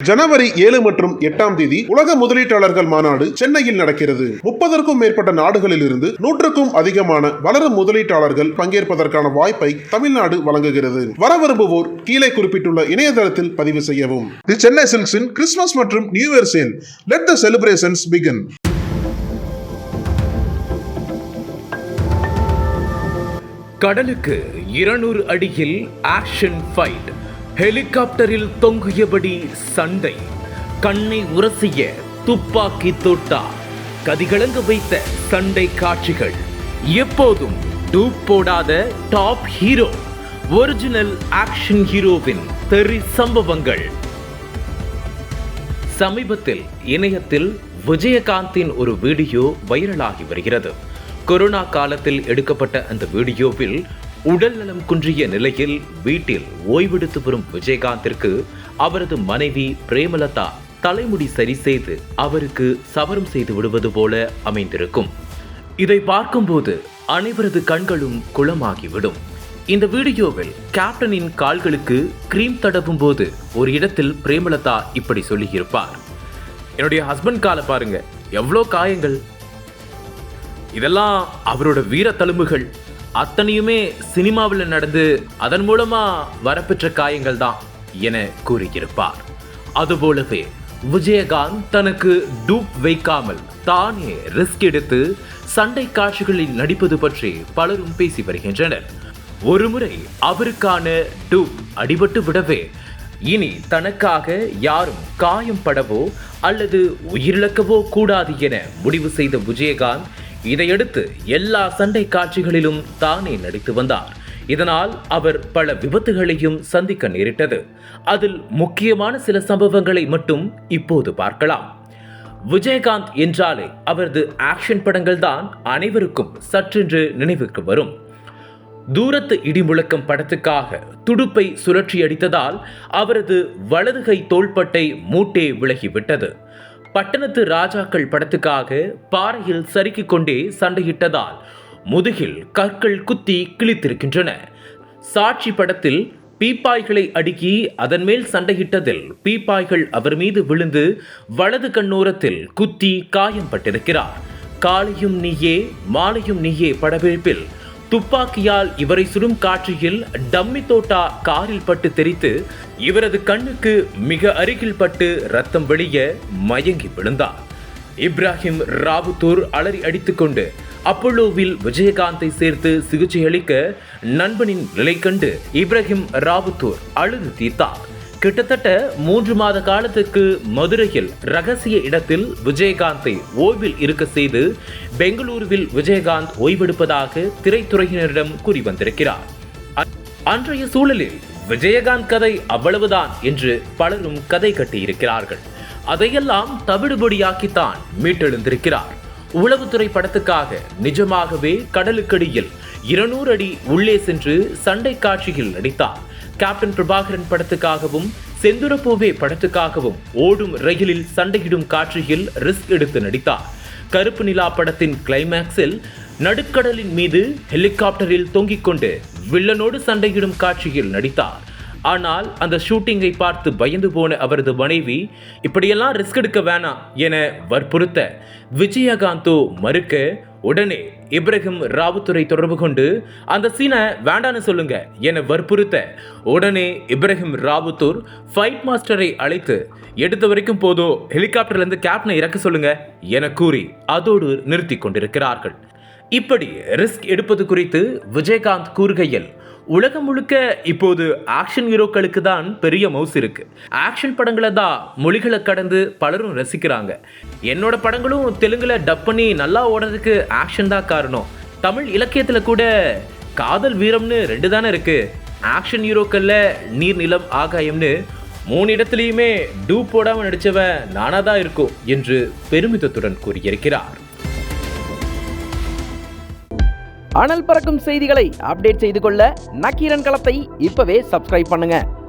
ஜனவரி 7 மற்றும் 8ஆம் தேதி உலக முதலீட்டாளர்கள் மாநாடு சென்னையில் நடக்கிறது. 30க்கும் மேற்பட்ட நாடுகளில் இருந்து 100க்கும் அதிகமான வளரும் முதலீட்டாளர்கள் பங்கேற்பதற்கான வாய்ப்பை தமிழ்நாடு வழங்குகிறது. வர விரும்புவோர் கீழே குறிப்பிட்டுள்ள இணையதளத்தில் பதிவு செய்யவும். தி சென்னை சில்க்ஸின் கிறிஸ்துமஸ் மற்றும் new year sale. Let the celebrations begin. கடலுக்கு 200 அடியில் ஆக்ஷன் ஃபைட். ஹெலிகாப்டரில் தொங்கியபடி சண்டை. கண்ணை உரசிய துப்பாக்கி தோட்டா. கதிகலங்க வைத்த சண்டை காட்சிகள். எப்போதும் டூப் போடாத டாப் ஹீரோ. ஒரிஜினல் ஆக்ஷன் ஹீரோவின் தெறி சம்பவங்கள். சமீபத்தில் இணையத்தில் விஜயகாந்தின் ஒரு வீடியோ வைரலாகி வருகிறது. கொரோனா காலத்தில் எடுக்கப்பட்ட அந்த வீடியோவில் உடல்நலம் குன்றிய நிலையில் வீட்டில் ஓய்வெடுத்து வரும் விஜயகாந்திற்கு அவரது மனைவி பிரேமலதா தலைமுடி சரி செய்து அவருக்கு சவரம் செய்து விடுவது போல அமைந்திருக்கும். இதை பார்க்கும்போது அனைவரது கண்களும் குளமாகிவிடும். இந்த வீடியோவில் கேப்டனின் கால்களுக்கு கிரீம் தடவும் போது ஒரு இடத்தில் பிரேமலதா இப்படி சொல்லியிருப்பார், என்னுடைய ஹஸ்பண்ட் காலை பாருங்க, எவ்வளோ காயங்கள். இதெல்லாம் அவரோட வீர தழும்புகள். அத்தனையுமே சினிமாவில் நடந்து அதன் மூலமா வரப்பெற்ற காயங்கள் தான் என கூறியிருப்பார். அதுபோலவே விஜயகாந்த் தனக்கு டூப் வைக்காமல் தானே ரிஸ்க் எடுத்து சண்டை காட்சிகளில் நடிப்பது பற்றி பலரும் பேசி வருகின்றனர். ஒருமுறை அவருக்கான டூப் அடிபட்டு விடவே இனி தனக்காக யாரும் காயம் படவோ அல்லது உயிரிழக்கவோ கூடாது என முடிவு செய்த விஜயகாந்த் இதையடுத்து எல்லா சண்டை காட்சிகளிலும் தானே நடித்து வந்தார். இதனால் அவர் பல விபத்துகளையும் சந்திக்க நேரிட்டது. அதில் முக்கியமான சில சம்பவங்களை மட்டும் இப்போது பார்க்கலாம். விஜயகாந்த் என்றாலே அவரது ஆக்ஷன் படங்கள் தான் அனைவருக்கும் சற்றென்று நினைவுக்கு வரும். தூரத்து இடிமுழக்கம் படத்துக்காக துடுப்பை சுழற்றி அடித்ததால் அவரது வலதுகை தோள்பட்டை மூட்டே விலகிவிட்டது. பட்டணத்து ராஜாக்கள் படத்துக்காக பாறையில் சறுக்கிக் கொண்டே சண்டையிட்டதால் முதுகில் கற்கள் குத்தி கிழித்திருக்கின்றன. சாட்சி படத்தில் பீப்பாய்களை அடுக்கி அதன் மேல் சண்டையிட்டதில் பீப்பாய்கள் அவர் மீது விழுந்து வலது கண்ணோரத்தில் குத்தி காயம் பட்டிருக்கிறார். காலையும் நீயே மாலையும் நீயே படப்பிடிப்பில் துப்பாக்கியால் இவரை சுடும் காட்சியில் டம்மி தோட்டா காரில் பட்டு தெரித்து இவரது கண்ணுக்கு மிக அருகில் பட்டு ரத்தம் வெளிய மயங்கி விழுந்தார். இப்ராஹிம் ராவுத்தூர் அலறி அடித்துக்கொண்டு அப்போலோவில் விஜயகாந்தை சேர்த்து சிகிச்சை அளிக்க நண்பனின் நிலை கண்டு இப்ராஹிம் ராவுத்தூர் அழுது தீர்த்தார். கிட்டத்தட்ட 3 மாத காலத்துக்கு மதுரையில் ரகசிய இடத்தில் விஜயகாந்தை ஓய்வில் இருக்க செய்து பெங்களூருவில் விஜயகாந்த் ஓய்வெடுப்பதாக திரைத்துறையினரிடம் கூறி வந்திருக்கிறார். அன்றைய சூழலில் விஜயகாந்த் கதை அவ்வளவுதான் என்று பலரும் கதை கட்டியிருக்கிறார்கள். அதையெல்லாம் தவிடுபடியாக்கித்தான் மீட்டெழுந்திருக்கிறார். உளவுத்துறை படத்துக்காக நிஜமாகவே கடலுக்கடியில் 200 அடி உள்ளே சென்று சண்டை காட்சியில் நடித்தார். கேப்டன் பிரபாகரன் படத்துக்காகவும் செந்துரப்பூவே படத்துக்காகவும் ஓடும் ரயிலில் சண்டையிடும் காட்சியில் ரிஸ்க் எடுத்து நடித்தார். கருப்பு நிலா படத்தின் கிளைமேக்ஸில் நடுக்கடலின் மீது ஹெலிகாப்டரில் தொங்கிக் கொண்டு வில்லனோடு சண்டையிடும் காட்சியில் நடித்தார். ஆனால் அந்த ஷூட்டிங்கை பார்த்து பயந்து போன அவரது மனைவி இப்படியெல்லாம் ரிஸ்க் எடுக்க வேணாம் என வற்புறுத்த விஜயகாந்தோ மறுக்க உடனே இப்ராஹிம் ராவுத்தூரை தொடர்பு கொண்டு அந்த சீனை வேண்டான்னு சொல்லுங்க என வற்புறுத்த உடனே இப்ராஹிம் ராவுத்தூர் ஃபைட் மாஸ்டரை அழைத்து எடுத்த வரைக்கும் போதோ ஹெலிகாப்டர்லேருந்து கேப்டனை இறக்க சொல்லுங்க என கூறி அதோடு நிறுத்தி கொண்டிருக்கிறார்கள். இப்படி ரிஸ்க் எடுப்பது குறித்து விஜயகாந்த் கூறுகையில், உலகம் முழுக்க இப்போது ஆக்ஷன் ஹீரோக்களுக்கு தான் பெரிய மவுஸ் இருக்கு. ஆக்ஷன் படங்களை தான் மொழிகளை கடந்து பலரும் ரசிக்கிறாங்க. என்னோட படங்களும் தெலுங்குல டப் பண்ணி நல்லா ஓடுறதுக்கு ஆக்ஷன் தான் காரணம். தமிழ் இலக்கியத்துல கூட காதல் வீரம்னு 2 தானே இருக்கு. ஆக்ஷன் ஹீரோக்கள்ல நீர் நிலம் ஆகாயம்னு 3 இடத்துலையுமே டூப் போடாம நடிச்சவன் நானா தான் இருக்கும் என்று பெருமிதத்துடன் கூறியிருக்கிறார். அனல் பறக்கும் செய்திகளை அப்டேட் செய்து கொள்ள நக்கீரன் களத்தை இப்பவே சப்ஸ்கிரைப் பண்ணுங்க.